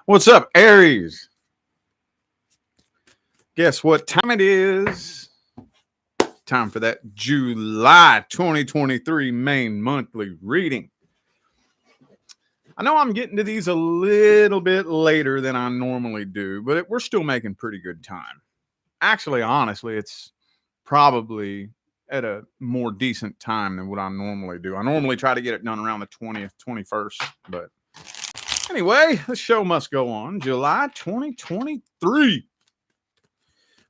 What's up, Aries? Guess what time it is? Time for that July 2023 main monthly reading. I know I'm getting to these a little bit later than I normally do, but we're still making pretty good time. Actually, honestly, it's probably at a more decent time than what I normally do. I normally try to get it done around the 20th, 21st, but anyway, the show must go on. July 2023.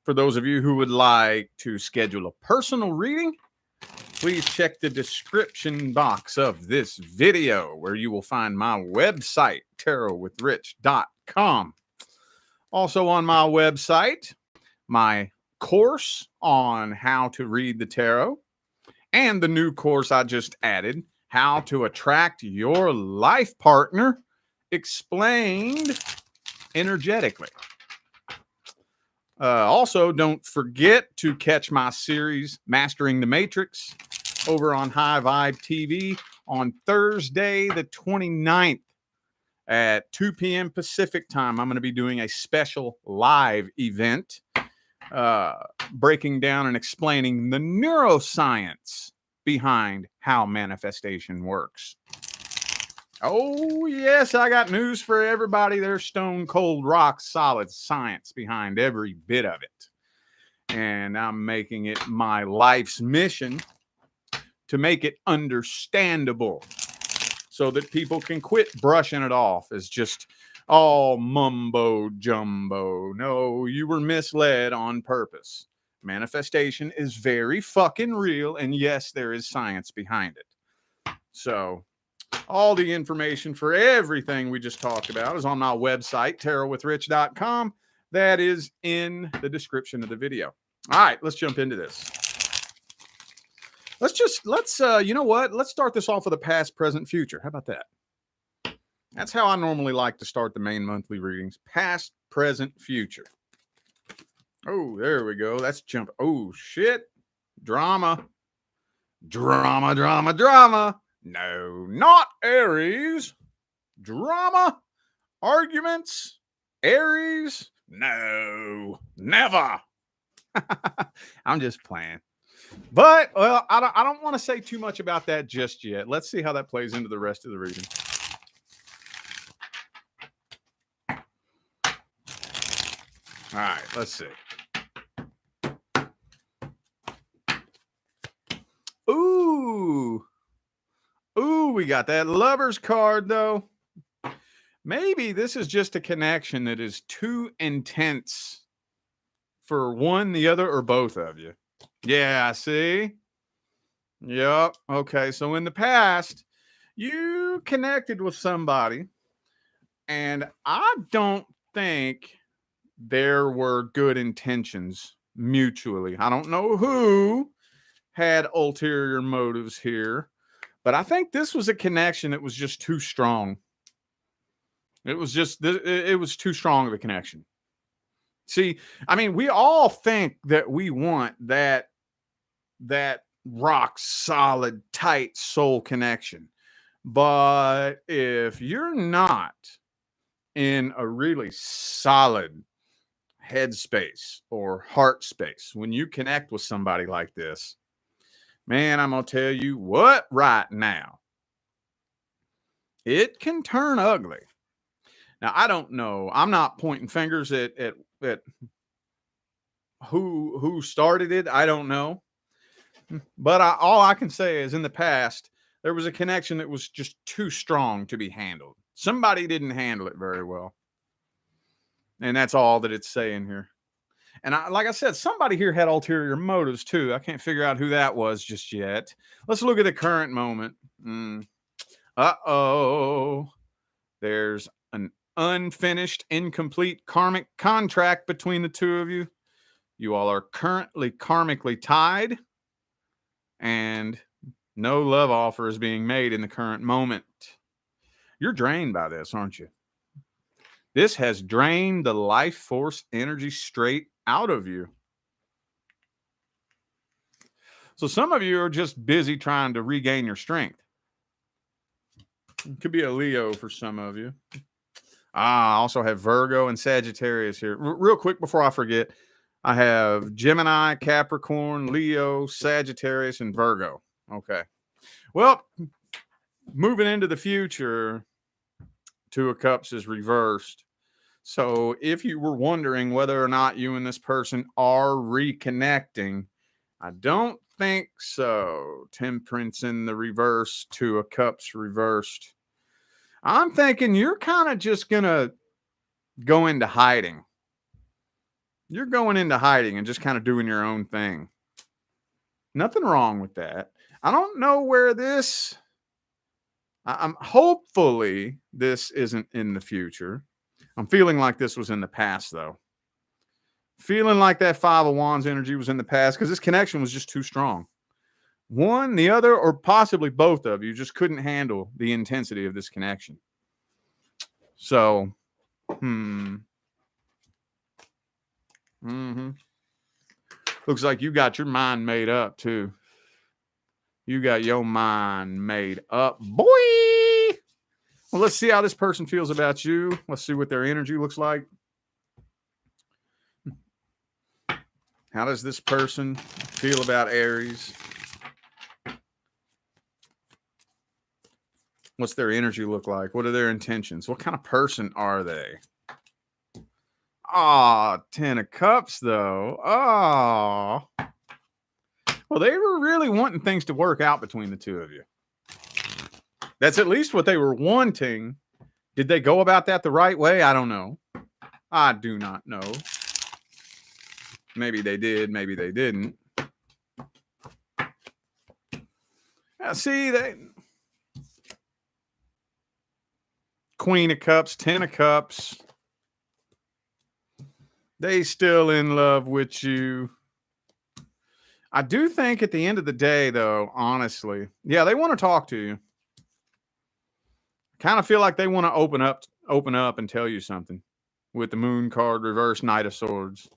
For those of you who would like to schedule a personal reading, please check the description box of this video where you will find my website, tarotwithrich.com. Also on my website, my course on how to read the tarot and the new course I just added, How to Attract Your Life Partner, explained energetically. Also, don't forget to catch my series, Mastering the Matrix, over on High Vibe TV on Thursday, the 29th at 2 p.m. Pacific time. I'm going to be doing a special live event breaking down and explaining the neuroscience behind how manifestation works. Oh, yes, I got news for everybody. There's stone cold, rock solid science behind every bit of it. And I'm making it my life's mission to make it understandable so that people can quit brushing it off as just all mumbo jumbo. No, you were misled on purpose. Manifestation is very fucking real. And yes, there is science behind it. So all the information for everything we just talked about is on my website, tarotwithrich.com. That is in the description of the video. All right, let's jump into this. You know what? Let's start this off with a past, present, future. How about that? That's how I normally like to start the main monthly readings. Past, present, future. Oh, there we go. Let's jump. Oh, shit. Drama. Drama, drama, drama. No, not Aries. Drama, arguments, Aries. No, never. I'm just playing. But, well, I don't want to say too much about that just yet. Let's see how that plays into the rest of the reading. All right, let's see. Ooh, we got that Lover's card, though. Maybe this is just a connection that is too intense for one, the other, or both of you. Yeah, see? Yep. Okay, so in the past, you connected with somebody, and I don't think there were good intentions mutually. I don't know who had ulterior motives here, but I think this was a connection that was just too strong. It was too strong of a connection. See, I mean, we all think that we want that rock solid, tight soul connection. But if you're not in a really solid headspace or heart space when you connect with somebody like this, man, I'm going to tell you what right now. It can turn ugly. Now, I don't know. I'm not pointing fingers at who started it. I don't know. But all I can say is in the past, there was a connection that was just too strong to be handled. Somebody didn't handle it very well. And that's all that it's saying here. And like I said, somebody here had ulterior motives too. I can't figure out who that was just yet. Let's look at the current moment. Uh-oh. There's an unfinished, incomplete karmic contract between the two of you. You all are currently karmically tied, and no love offer is being made in the current moment. You're drained by this, aren't you? This has drained the life force energy straight out of you. So some of you are just busy trying to regain your strength. It could be a Leo for some of you. I also have Virgo and Sagittarius here. Real quick before I forget, I have Gemini, Capricorn, Leo, Sagittarius, and Virgo. Okay. Well, moving into the future, Two of Cups is reversed. So if you were wondering whether or not you and this person are reconnecting, I don't think so. Temperance in the reverse, Two of Cups reversed. I'm thinking you're kind of just going to go into hiding. You're going into hiding and just kind of doing your own thing. Nothing wrong with that. I don't know where this, I'm hopefully this isn't in the future. I'm feeling like this was in the past though. Feeling like that Five of Wands energy was in the past because this connection was just too strong. One, the other, or possibly both of you just couldn't handle the intensity of this connection. So, looks like you got your mind made up too. You got your mind made up, boy. Well, let's see how this person feels about you. Let's see what their energy looks like. How does this person feel about Aries? What's their energy look like? What are their intentions? What kind of person are they? Ah, 10 of Cups, though. Oh. Well, they were really wanting things to work out between the two of you. That's at least what they were wanting. Did they go about that the right way? I don't know. I do not know. Maybe they did. Maybe they didn't. See, they... Queen of Cups, 10 of Cups. They still in love with you. I do think at the end of the day, though, honestly, yeah, they want to talk to you. Kind of feel like they want to open up and tell you something with the Moon card, reverse, Knight of Swords.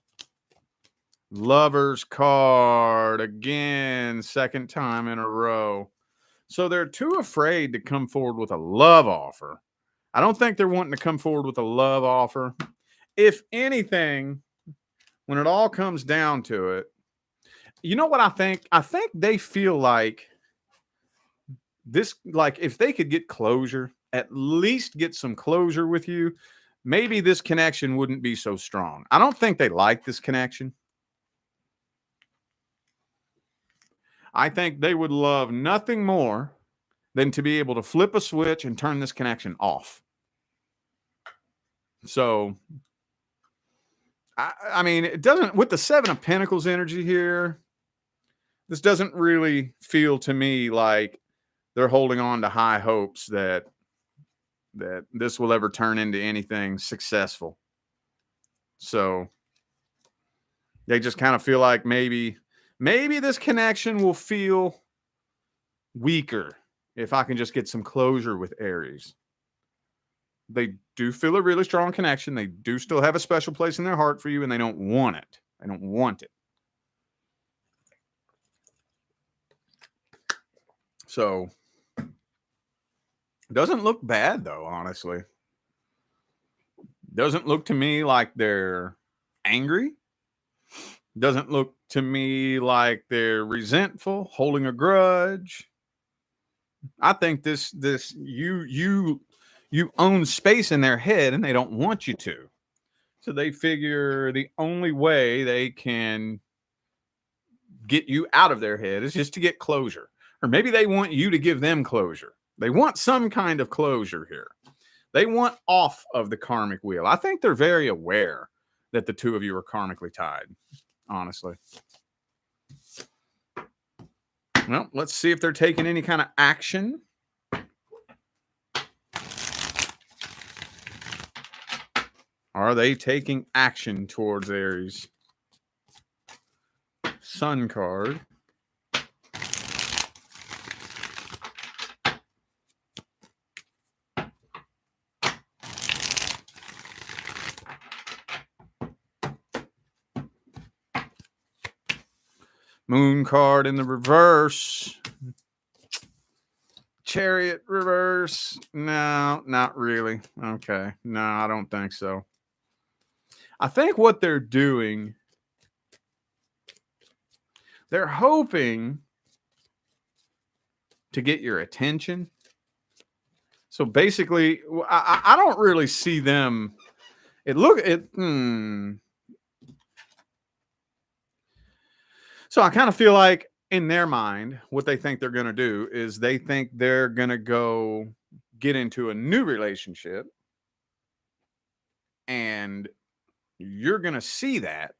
Lovers card again, second time in a row. So they're too afraid to come forward with a love offer. I don't think they're wanting to come forward with a love offer. If anything, when it all comes down to it, you know what I think? I think they feel like this, like if they could get closure, at least get some closure with you, maybe this connection wouldn't be so strong. I don't think they like this connection. I think they would love nothing more than to be able to flip a switch and turn this connection off. So, I mean, it doesn't, with the Seven of Pentacles energy here, this doesn't really feel to me like they're holding on to high hopes that this will ever turn into anything successful. So they just kind of feel like maybe this connection will feel weaker if I can just get some closure with Aries. They do feel a really strong connection. They do still have a special place in their heart for you, and they don't want it. They don't want it. So, doesn't look bad, though, honestly. Doesn't look to me like they're angry. Doesn't look to me like they're resentful, holding a grudge. I think this you own space in their head and they don't want you to. So they figure the only way they can get you out of their head is just to get closure. Or maybe they want you to give them closure. They want some kind of closure here. They want off of the karmic wheel. I think they're very aware that the two of you are karmically tied, honestly. Well, let's see if they're taking any kind of action. Are they taking action towards Aries? Sun card. Moon card in the reverse. Chariot reverse. No, not really. Okay. No, I don't think so. I think what they're doing, they're hoping to get your attention. So basically, I don't really see them. So I kind of feel like in their mind, what they think they're going to do is they think they're going to go get into a new relationship, and you're going to see that,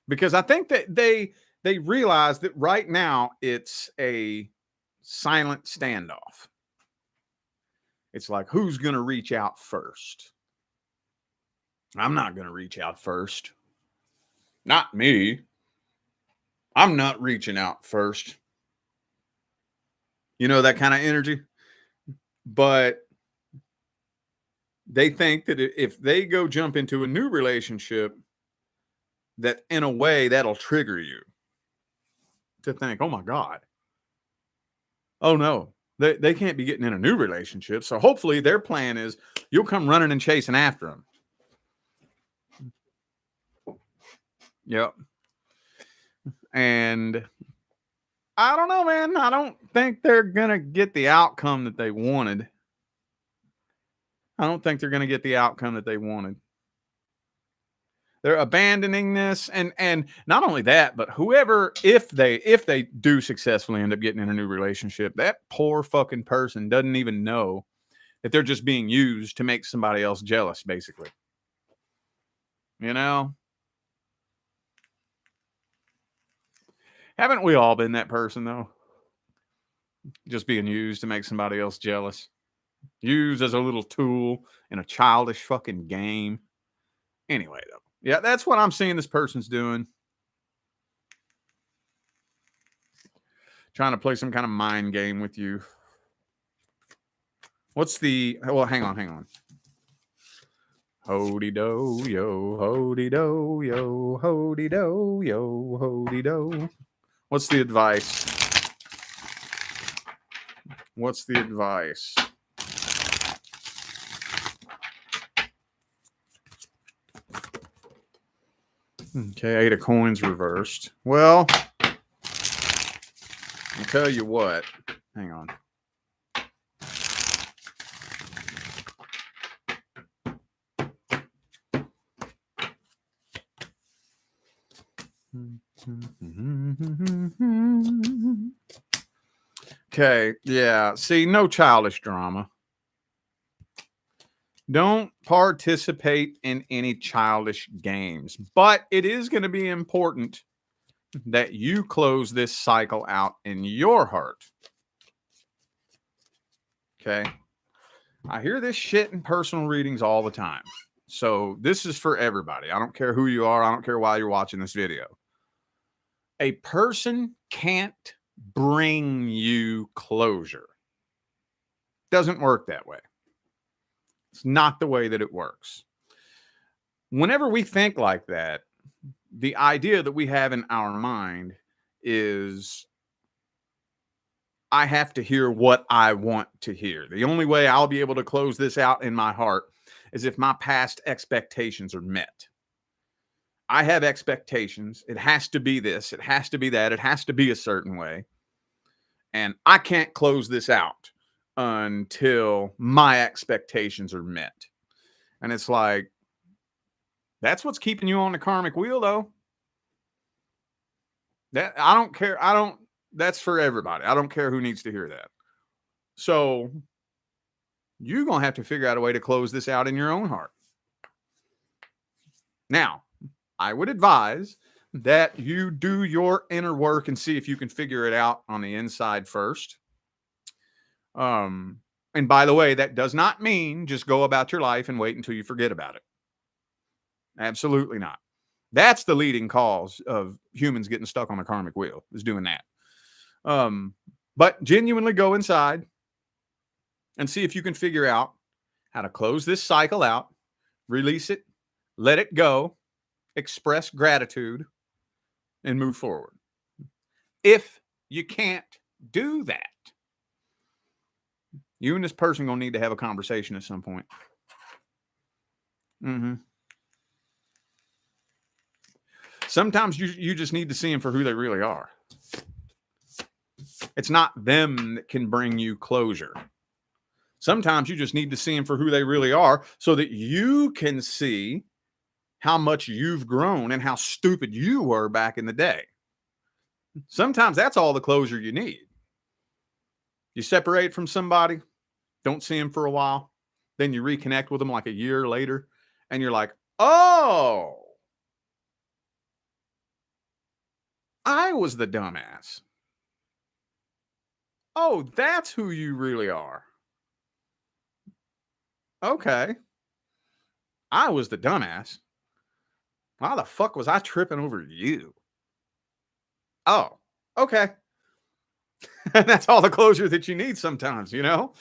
because I think that they realize that right now it's a silent standoff. It's like, who's going to reach out first? I'm not going to reach out first. Not me. I'm not reaching out first. You know, that kind of energy. But they think that if they go jump into a new relationship, that in a way that'll trigger you to think, oh my God, oh no, they can't be getting in a new relationship. So hopefully their plan is you'll come running and chasing after them. Yep. And I don't know, man. I don't think they're going to get the outcome that they wanted. I don't think they're going to get the outcome that they wanted. They're abandoning this, and not only that, but whoever, if they do successfully end up getting in a new relationship, that poor fucking person doesn't even know that they're just being used to make somebody else jealous, basically. You know? Haven't we all been that person, though? Just being used to make somebody else jealous. Used as a little tool in a childish fucking game. Anyway, though. Yeah, that's what I'm seeing this person's doing. Trying to play some kind of mind game with you. What's the... Well, hang on. Ho-de-do, yo, ho-de-do, yo, ho-de-do, yo, ho-de-do. What's the advice? What's the advice? Okay, 8 of coins reversed. Well, I'll tell you what. Hang on. Okay, yeah. See, no childish drama. Don't participate in any childish games. But it is going to be important that you close this cycle out in your heart. Okay? I hear this shit in personal readings all the time. So this is for everybody. I don't care who you are. I don't care why you're watching this video. A person can't bring you closure. Doesn't work that way. It's not the way that it works. Whenever we think like that, the idea that we have in our mind is, I have to hear what I want to hear. The only way I'll be able to close this out in my heart is if my past expectations are met. I have expectations. It has to be this. It has to be that. It has to be a certain way. And I can't close this out until my expectations are met. And it's like, that's what's keeping you on the karmic wheel, though. That I don't care. That's for everybody. I don't care who needs to hear that. So you're going to have to figure out a way to close this out in your own heart. Now, I would advise that you do your inner work and see if you can figure it out on the inside first. And by the way, that does not mean just go about your life and wait until you forget about it. Absolutely not. That's the leading cause of humans getting stuck on the karmic wheel, is doing that. But genuinely go inside and see if you can figure out how to close this cycle out, release it, let it go, express gratitude, and move forward. If you can't do that, You and this person gonna need to have a conversation at some point. Sometimes you just need to see them for who they really are. It's not them that can bring you closure. Sometimes you just need to see them for who they really are so that you can see how much you've grown and how stupid you were back in the day. Sometimes that's all the closure you need. You separate from somebody, don't see them for a while, then you reconnect with them like a year later, and you're like, oh, I was the dumbass. Oh, that's who you really are. Okay. I was the dumbass. Why the fuck was I tripping over you? Oh, okay. That's all the closure that you need sometimes, you know?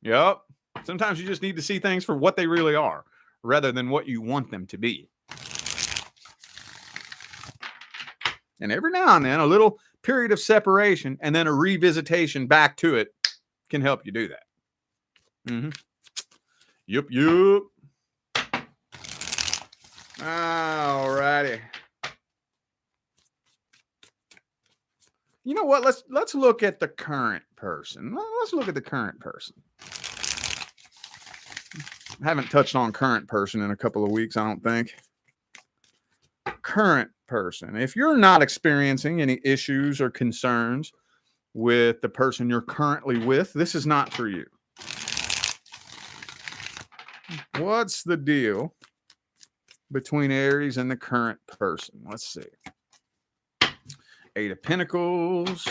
Yep. Sometimes you just need to see things for what they really are rather than what you want them to be. And every now and then, a little period of separation and then a revisitation back to it can help you do that. Yup. All righty. You know what? Let's look at the current person. Let's look at the current person. I haven't touched on current person in a couple of weeks, I don't think. Current person. If you're not experiencing any issues or concerns with the person you're currently with, this is not for you. What's the deal between Aries and the current person? Let's see. 8 of Pentacles.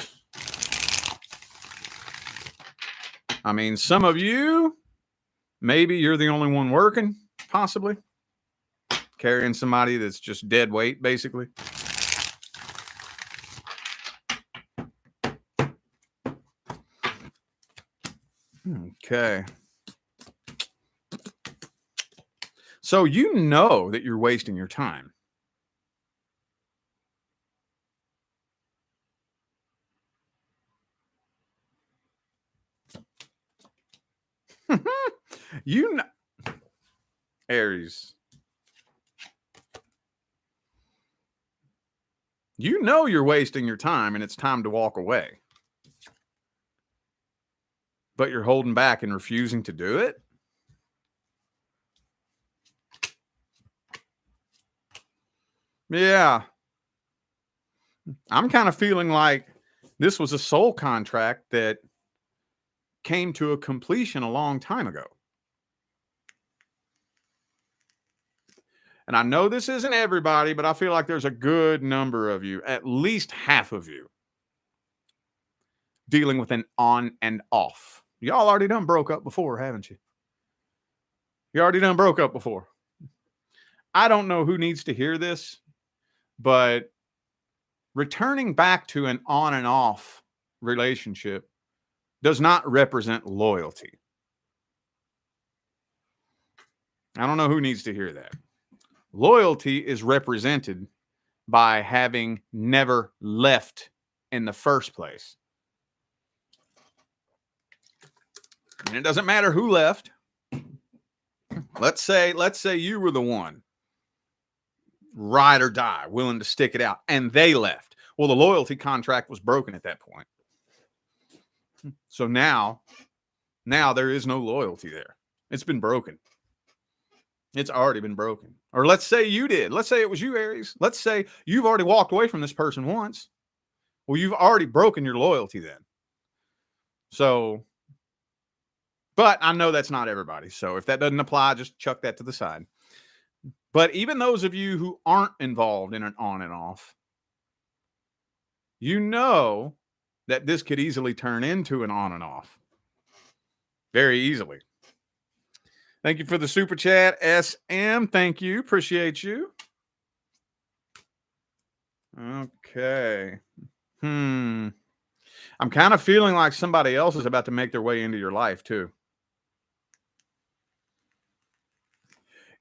I mean, some of you, maybe you're the only one working, possibly. Carrying somebody that's just dead weight, basically. Okay. So you know that you're wasting your time. You know, Aries. You know you're wasting your time and it's time to walk away. But you're holding back and refusing to do it? Yeah. I'm kind of feeling like this was a soul contract that came to a completion a long time ago. And I know this isn't everybody, but I feel like there's a good number of you, at least half of you, dealing with an on and off. Y'all already done broke up before, haven't you? You already done broke up before. I don't know who needs to hear this, but returning back to an on and off relationship does not represent loyalty. I don't know who needs to hear that. Loyalty is represented by having never left in the first place. And it doesn't matter who left. Let's say you were the one, ride or die, willing to stick it out, and they left. Well, the loyalty contract was broken at that point. So now there is no loyalty there. It's been broken. It's already been broken. Or let's say you did. Let's say it was you, Aries. Let's say you've already walked away from this person once. Well, you've already broken your loyalty then. So, but I know that's not everybody. So if that doesn't apply, just chuck that to the side. But even those of you who aren't involved in an on and off, you know that this could easily turn into an on and off. Very easily. Thank you for the super chat, SM. Thank you. Appreciate you. Okay. I'm kind of feeling like somebody else is about to make their way into your life too.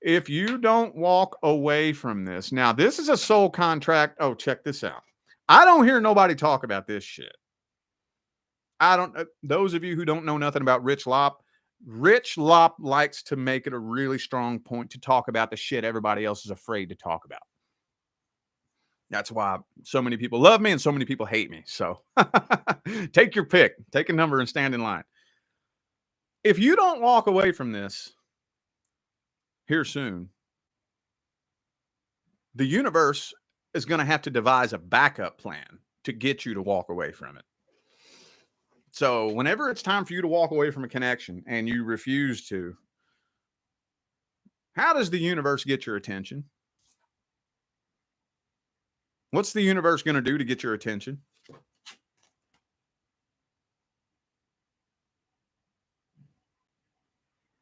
If you don't walk away from this, now this is a soul contract. Oh, check this out. I don't hear nobody talk about this shit. I don't, those of you who don't know nothing about Rich Lop likes to make it a really strong point to talk about the shit everybody else is afraid to talk about. That's why so many people love me and so many people hate me. So take your pick, take a number and stand in line. If you don't walk away from this here soon, the universe is going to have to devise a backup plan to get you to walk away from it. So whenever it's time for you to walk away from a connection and you refuse to, how does the universe get your attention? What's the universe going to do to get your attention?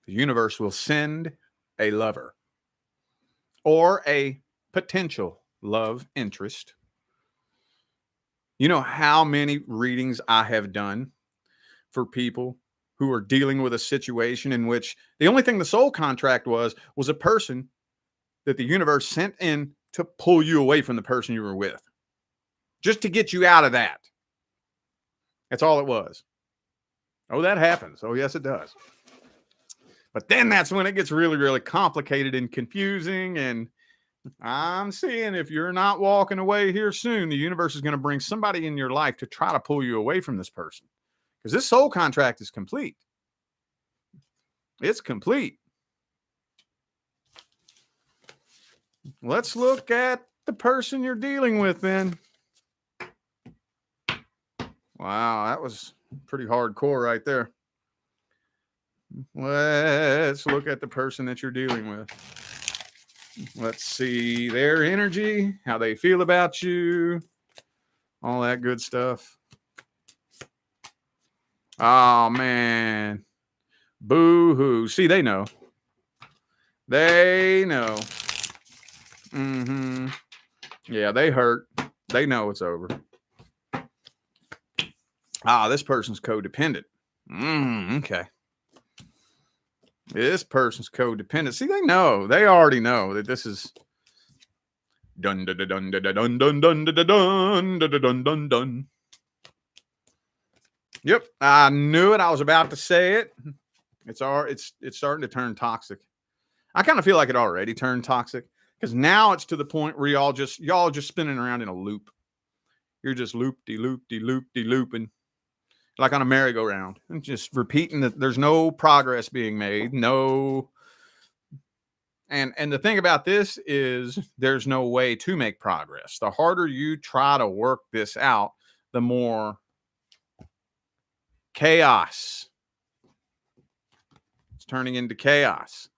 The universe will send a lover or a potential love interest. You know how many readings I have done for people who are dealing with a situation in which the only thing the soul contract was a person that the universe sent in to pull you away from the person you were with, just to get you out of that. That's all it was. Oh, that happens. Oh, yes, it does. But then that's when it gets really, really complicated and confusing. And I'm seeing if you're not walking away here soon, the universe is going to bring somebody in your life to try to pull you away from this person. Because this soul contract is complete. It's complete. Let's look at the person you're dealing with then. Wow, that was pretty hardcore right there. Let's look at the person that you're dealing with. Let's see their energy, how they feel about you, all that good stuff. Oh, man. Boo-hoo. See, they know. They know. Mm-hmm. Yeah, they hurt. They know it's over. Ah, this person's codependent. Okay. This person's codependent. See, they know. They already know that this is dun dun dun dun dun dun dun dun dun dun dun dun dun. Yep, I knew it. I was about to say it. It's starting to turn toxic. I kind of feel like it already turned toxic because now it's to the point where y'all just spinning around in a loop. You're just looping like on a merry-go-round and just repeating that there's no progress being made. No. And the thing about this is there's no way to make progress. The harder you try to work this out, the more chaos. It's turning into chaos.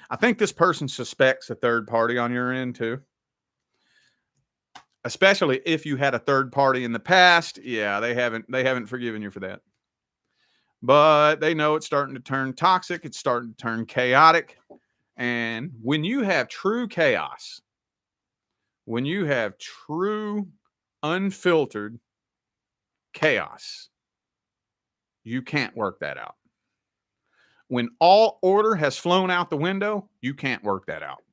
I think this person suspects a third party on your end too. Especially if you had a third party in the past. Yeah, they haven't forgiven you for that. But they know it's starting to turn toxic. It's starting to turn chaotic. And when you have true chaos, when you have true unfiltered chaos, you can't work that out. When all order has flown out the window, you can't work that out.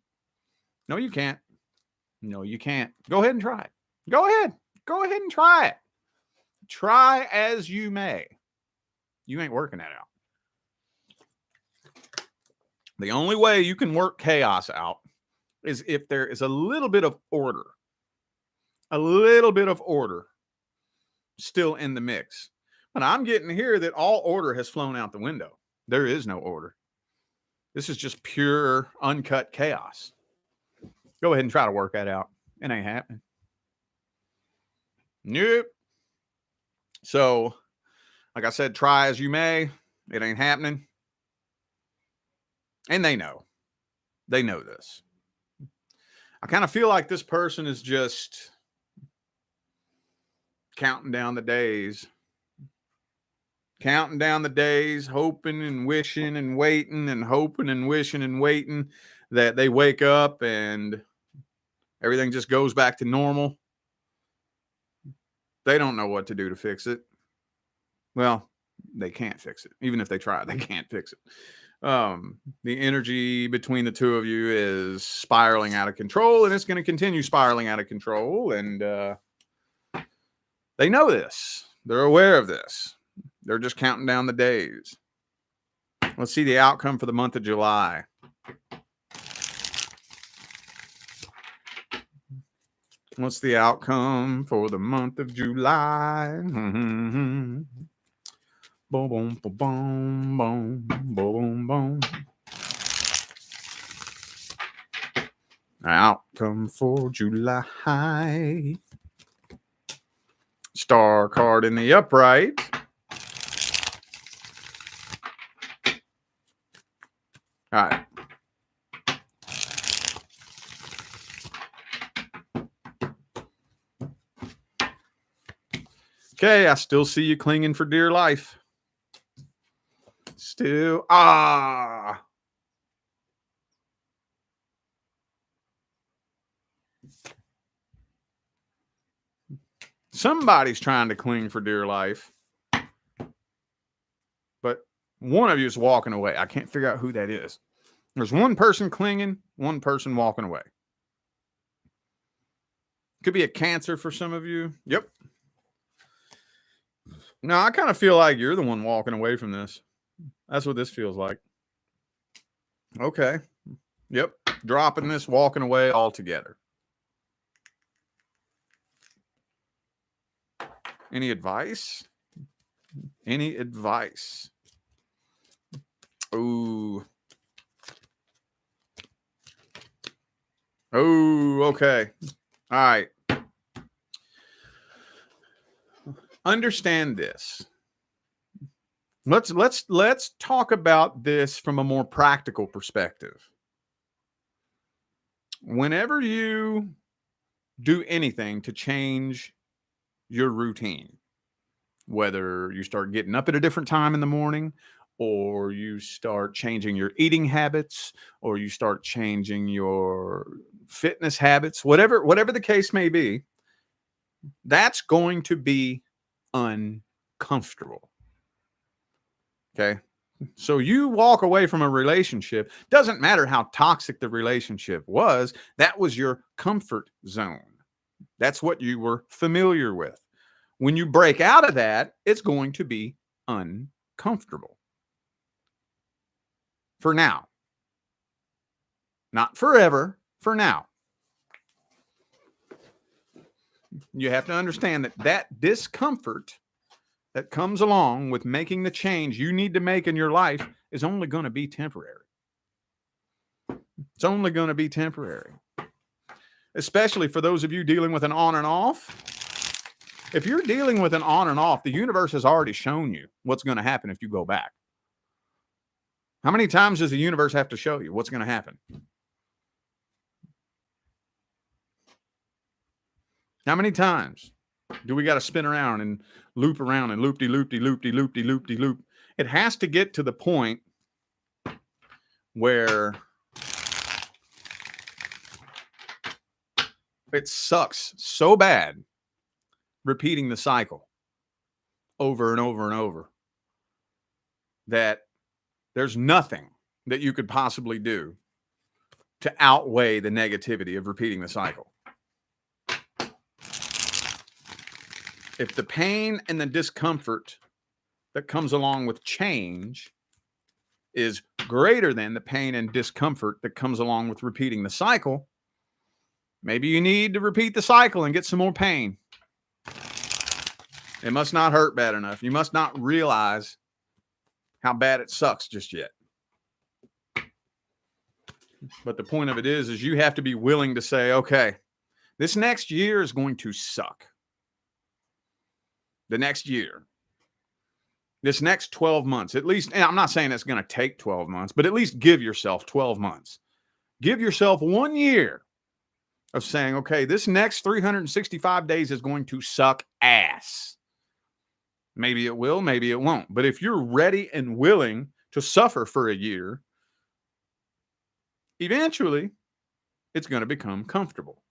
No, you can't. No, you can't. Go ahead and try it. Go ahead. Go ahead and try it. Try as you may. You ain't working that out. The only way you can work chaos out is if there is a little bit of order. A little bit of order still in the mix. But I'm getting here that all order has flown out the window. There is no order. This is just pure, uncut chaos. Go ahead and try to work that out. It ain't happening. Nope. So, like I said, try as you may. It ain't happening. And they know. They know this. I kind of feel like this person is just counting down the days. Counting down the days, hoping and wishing and waiting and hoping and wishing and waiting that they wake up and everything just goes back to normal. They don't know what to do to fix it. Well, they can't fix it. Even if they try, they can't fix it. The energy between the two of you is spiraling out of control, and it's going to continue spiraling out of control. And they know this. They're aware of this. They're just counting down the days. Let's see the outcome for the month of July. What's the outcome for the month of July? Boom, boom, boom, boom, boom, boom, boom. Outcome for July. Star card in the upright. All right. Okay, I still see you clinging for dear life. Still, somebody's trying to cling for dear life, but one of you is walking away. I can't figure out who that is. There's one person clinging, one person walking away. Could be a Cancer for some of you. Yep. No, I kind of feel like you're the one walking away from this. That's what this feels like. Okay. Yep. Dropping this, walking away altogether. Any advice? Any advice? Ooh. Oh, okay. All right. Understand this. Let's talk about this from a more practical perspective. Whenever you do anything to change your routine, whether you start getting up at a different time in the morning, or you start changing your eating habits, or you start changing your fitness habits, whatever the case may be, that's going to be uncomfortable. Okay. So you walk away from a relationship, doesn't matter how toxic the relationship was, that was your comfort zone. That's what you were familiar with. When you break out of that, it's going to be uncomfortable. For now. Not forever, for now. You have to understand that discomfort that comes along with making the change you need to make in your life is only going to be temporary. It's only going to be temporary. Especially for those of you dealing with an on and off. If you're dealing with an on and off, the universe has already shown you what's going to happen if you go back. How many times does the universe have to show you what's going to happen? How many times do we got to spin around and loop around and loop-de-loop-de-loop-de-loop-de-loop-de-loop? It has to get to the point where it sucks so bad repeating the cycle over and over and over that there's nothing that you could possibly do to outweigh the negativity of repeating the cycle. If the pain and the discomfort that comes along with change is greater than the pain and discomfort that comes along with repeating the cycle, maybe you need to repeat the cycle and get some more pain. It must not hurt bad enough. You must not realize how bad it sucks just yet. But the point of it is you have to be willing to say, okay, this next year is going to suck. The next year, this next 12 months, at least, and I'm not saying it's going to take 12 months, but at least give yourself 12 months. Give yourself 1 year of saying, okay, this next 365 days is going to suck ass. Maybe it will, maybe it won't. But if you're ready and willing to suffer for a year, eventually it's going to become comfortable.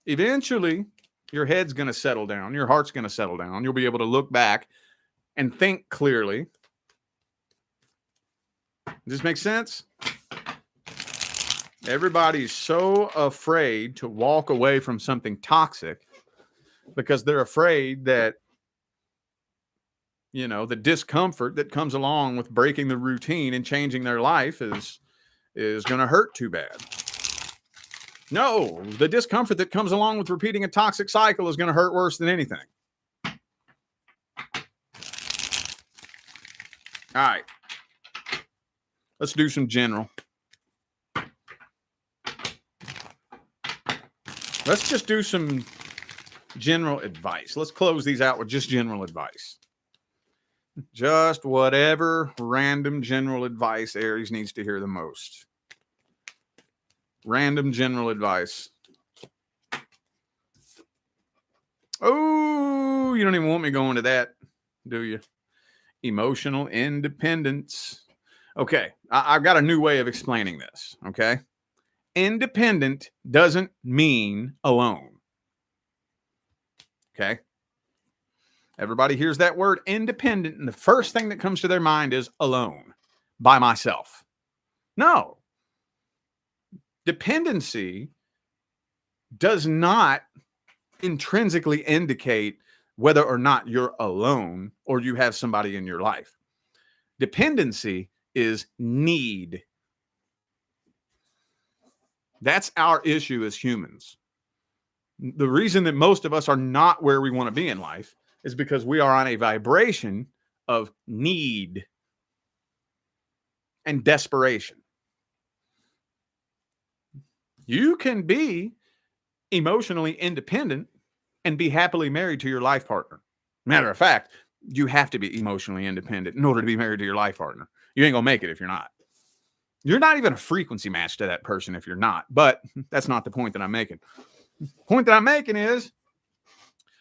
Eventually, your head's going to settle down. Your heart's going to settle down. You'll be able to look back and think clearly. Does this make sense? Everybody's so afraid to walk away from something toxic because they're afraid that You know, the discomfort that comes along with breaking the routine and changing their life is going to hurt too bad. No, the discomfort that comes along with repeating a toxic cycle is going to hurt worse than anything. All right. Let's do some general. Let's just do some general advice. Let's close these out with just general advice. Just whatever random general advice Aries needs to hear the most. Random general advice. Oh, you don't even want me going to that, do you? Emotional independence. Okay, I've got a new way of explaining this, okay? Independent doesn't mean alone. Okay? Everybody hears that word independent, and the first thing that comes to their mind is alone, by myself. No. Dependency does not intrinsically indicate whether or not you're alone or you have somebody in your life. Dependency is need. That's our issue as humans. The reason that most of us are not where we want to be in life is because we are on a vibration of need and desperation. You can be emotionally independent and be happily married to your life partner. Matter of fact, you have to be emotionally independent in order to be married to your life partner. You ain't gonna make it if you're not. You're not even a frequency match to that person if you're not, but that's not the point that I'm making. The point that I'm making is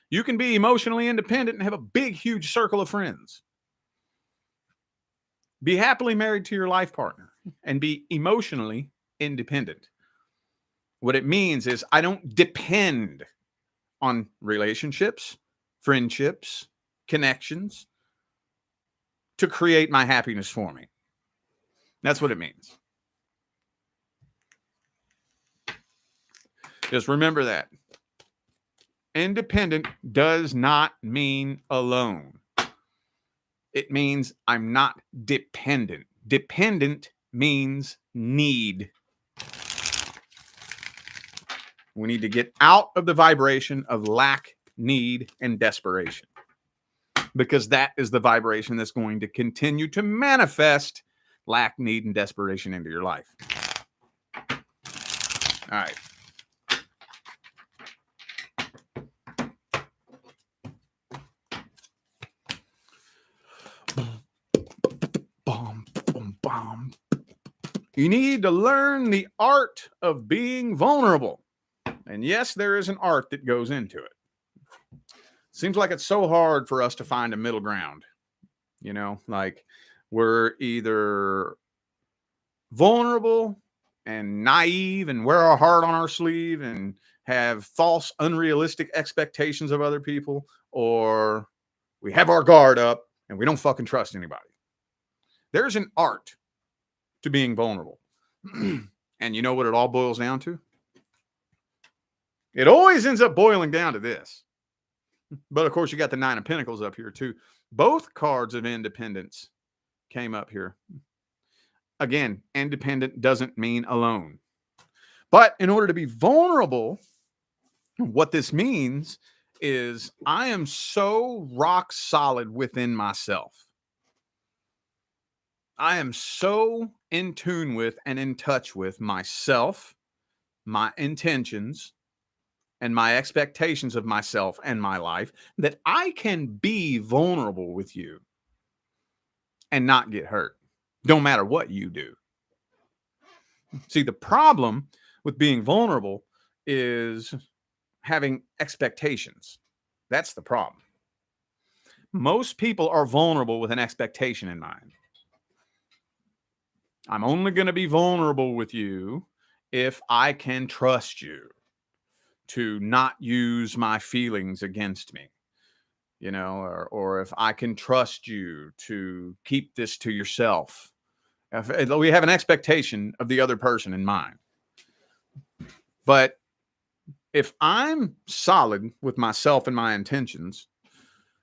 you can be emotionally independent and have a big, huge circle of friends. Be happily married to your life partner and be emotionally independent. What it means is I don't depend on relationships, friendships, connections to create my happiness for me. That's what it means. Just remember that. Independent does not mean alone. It means I'm not dependent. Dependent means need. We need to get out of the vibration of lack, need, and desperation, because that is the vibration that's going to continue to manifest lack, need, and desperation into your life. All right. You need to learn the art of being vulnerable. And yes, there is an art that goes into it. Seems like it's so hard for us to find a middle ground. You know, like we're either vulnerable and naive and wear our heart on our sleeve and have false, unrealistic expectations of other people, or we have our guard up and we don't fucking trust anybody. There's an art to being vulnerable. And you know what it all boils down to? It always ends up boiling down to this. But of course, you got the Nine of Pentacles up here too. Both cards of independence came up here. Again, independent doesn't mean alone. But in order to be vulnerable, what this means is I am so rock solid within myself. I am so in tune with and in touch with myself, my intentions, and my expectations of myself and my life that I can be vulnerable with you and not get hurt, no matter what you do. See, the problem with being vulnerable is having expectations. That's the problem. Most people are vulnerable with an expectation in mind. I'm only going to be vulnerable with you if I can trust you to not use my feelings against me, you know, or if I can trust you to keep this to yourself. If we have an expectation of the other person in mind. But if I'm solid with myself and my intentions,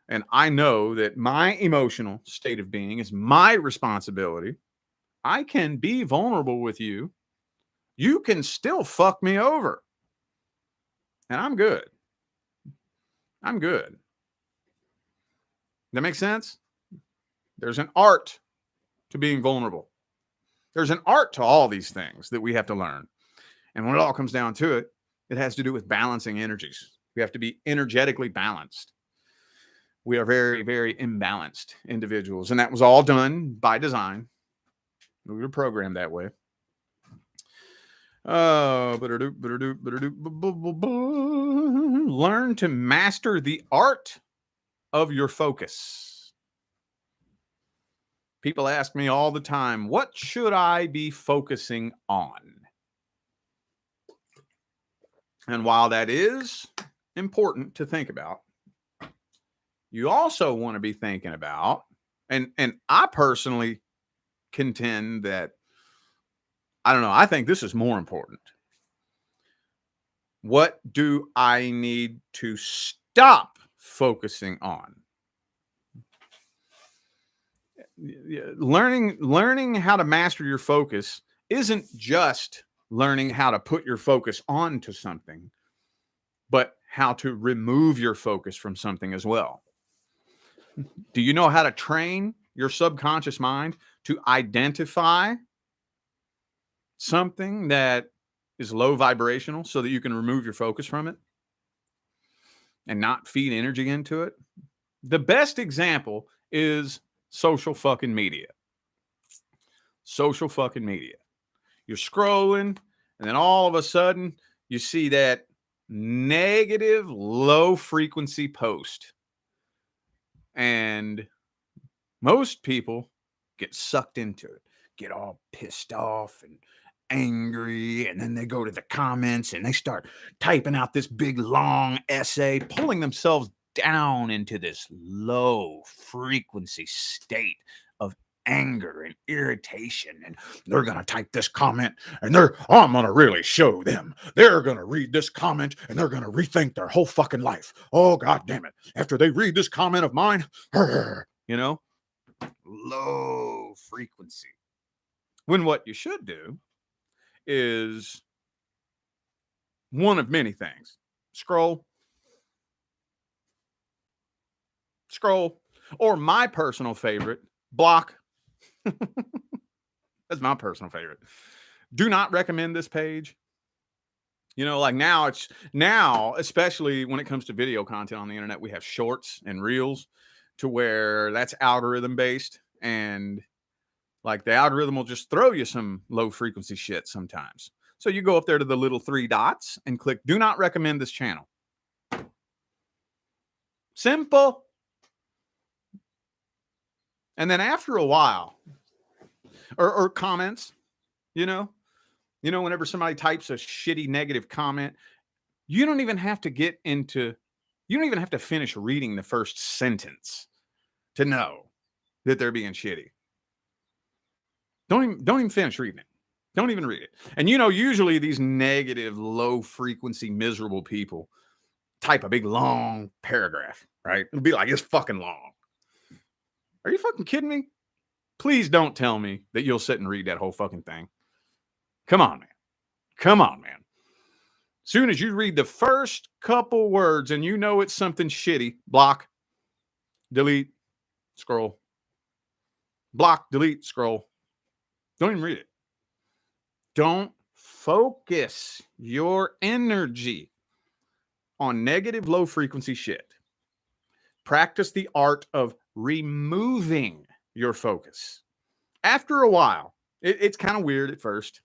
and I know that my emotional state of being is my responsibility, I can be vulnerable with you. You can still fuck me over. And I'm good. I'm good. That makes sense? There's an art to being vulnerable. There's an art to all these things that we have to learn. And when it all comes down to it, it has to do with balancing energies. We have to be energetically balanced. We are very, very imbalanced individuals. And that was all done by design. We were programmed that way. Learn to master the art of your focus. People ask me all the time, what should I be focusing on? And while that is important to think about, you also want to be thinking about, and I personally contend that, I don't know, I think this is more important. What do I need to stop focusing on? Learning how to master your focus isn't just learning how to put your focus onto something, but how to remove your focus from something as well. Do you know how to train your subconscious mind to identify something that is low vibrational so that you can remove your focus from it and not feed energy into it? The best example is social fucking media. Social fucking media. You're scrolling, and then all of a sudden, you see that negative, low frequency post. And most people get sucked into it, get all pissed off and angry, and then they go to the comments and they start typing out this big long essay, pulling themselves down into this low frequency state of anger and irritation. And they're going to type this comment, and I'm going to really show them. They're going to read this comment and they're going to rethink their whole fucking life. Oh, God damn it. After they read this comment of mine, you know, low frequency. When what you should do is one of many things. Scroll, or my personal favorite, block. That's my personal favorite. Do not recommend this page. You know, like now, especially when it comes to video content on the internet, we have shorts and reels to where that's algorithm based, and like the algorithm will just throw you some low frequency shit sometimes. So you go up there to the little 3 dots and click do not recommend this channel. Simple. And then after a while, or comments, whenever somebody types a shitty negative comment, you don't even have to finish reading the first sentence to know that they're being shitty. Don't even finish reading it. Don't even read it. And usually these negative, low frequency, miserable people type a big long paragraph, right? It'll be like, it's fucking long. Are you fucking kidding me? Please don't tell me that you'll sit and read that whole fucking thing. Come on, man. Come on, man. Soon as you read the first couple words and you know it's something shitty, block, delete, scroll. Block, delete, scroll. Don't even read it. Don't focus your energy on negative, low frequency shit. Practice the art of removing your focus. After a while, it's kind of weird at first.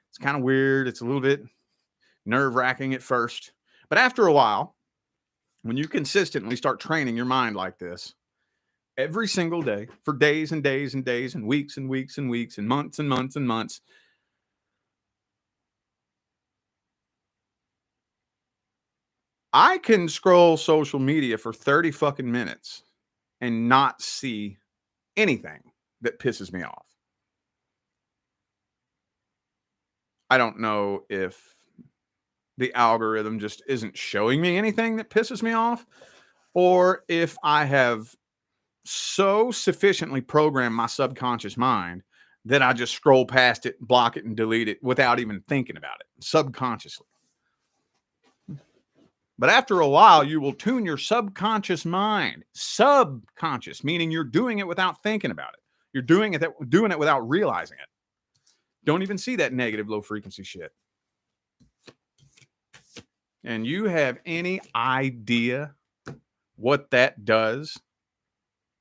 It's kind of weird. It's a little bit nerve-wracking at first. But after a while, when you consistently start training your mind like this, every single day, for days and days and days and weeks and weeks and weeks and months and months and months, I can scroll social media for 30 fucking minutes and not see anything that pisses me off. I don't know if the algorithm just isn't showing me anything that pisses me off, or if I have so sufficiently programmed my subconscious mind that I just scroll past it, block it, and delete it without even thinking about it subconsciously. But after a while, you will tune your subconscious mind. Subconscious, meaning you're doing it without thinking about it. You're doing it without realizing it. Don't even see that negative low frequency shit. And you have any idea what that does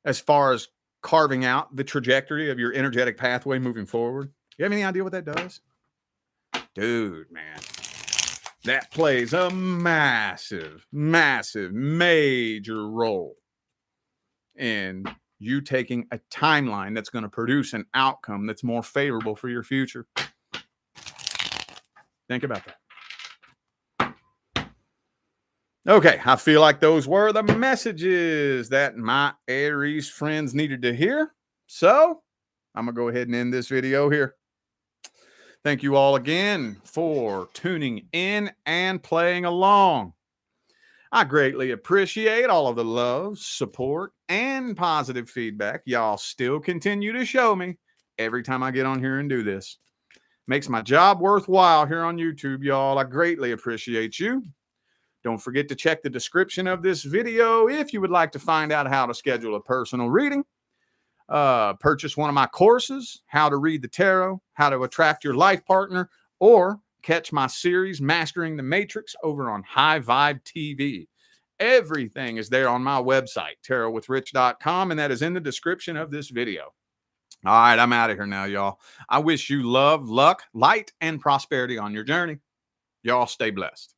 as far as carving out the trajectory of your energetic pathway moving forward? You have any idea what that does? Dude, man, that plays a massive, massive, major role in you taking a timeline that's going to produce an outcome that's more favorable for your future. Think about that. Okay, I feel like those were the messages that my Aries friends needed to hear. So I'm going to go ahead and end this video here. Thank you all again for tuning in and playing along. I greatly appreciate all of the love, support, and positive feedback y'all still continue to show me every time I get on here and do this. Makes my job worthwhile here on YouTube, y'all. I greatly appreciate you. Don't forget to check the description of this video if you would like to find out how to schedule a personal reading, purchase one of my courses, how to read the tarot, how to attract your life partner, or catch my series, Mastering the Matrix, over on High Vibe TV. Everything is there on my website, tarotwithrich.com, and that is in the description of this video. All right, I'm out of here now, y'all. I wish you love, luck, light, and prosperity on your journey. Y'all stay blessed.